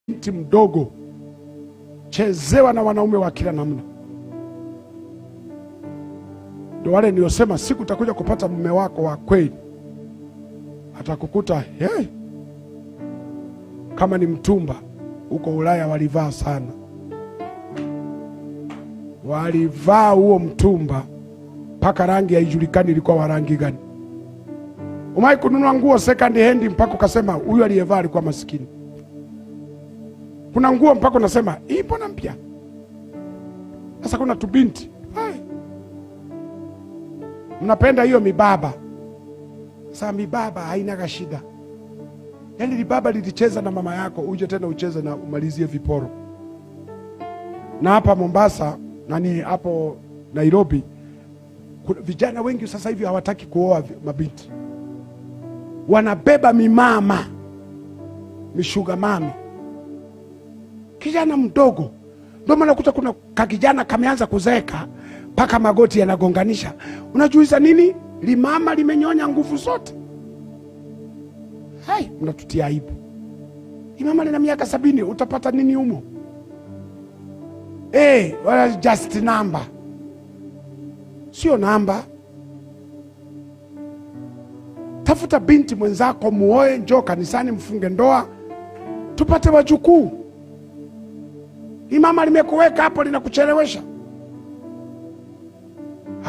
binti mdogo chezewa na wanaume wa kila namna. Ndio wale niosema siku utakuja kupata mume wako wa kweli, atakukuta kama ni mtumba. Huko Ulaya walivaa sana, walivaa huo mtumba mpaka rangi haijulikani ilikuwa wa rangi gani. Umai kununua nguo second hand mpaka ukasema huyu aliyevaa alikuwa maskini. Kuna nguo mpaka unasema hii mbona mpya? Sasa kuna tubinti mnapenda hiyo mibaba. Sasa mibaba haina shida. Yaani libaba lilicheza na mama yako, uje tena ucheze na umalizie viporo. Na hapa Mombasa, nani hapo Nairobi, vijana wengi sasa hivi hawataki kuoa mabinti. Wanabeba mimama, mishuga mami. Kijana mdogo. Ndio maana kuta kuna kakijana kameanza kuzeeka mpaka magoti yanagonganisha. Unajuiza nini? Limama limenyonya nguvu zote. Mnatutia aibu. Limama lina miaka 70, utapata nini humo? Wala just number. Sio namba. Tafuta binti mwenzako muoe, njoo kanisani mfunge ndoa, tupate wajukuu. Mimama limekuweka hapo linakuchelewesha.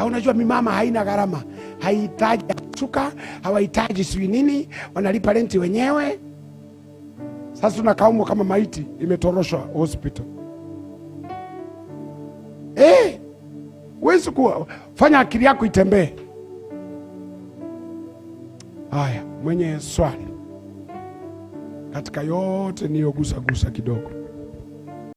Unajua mimama haina gharama, haihitaji suka, hawahitaji sui nini, wanalipa renti wenyewe. Sasa tunakaumu kama maiti imetoroshwa hospital. Huwezi kufanya akili yako itembee. Haya, mwenye swali katika yote niyogusa kidogo.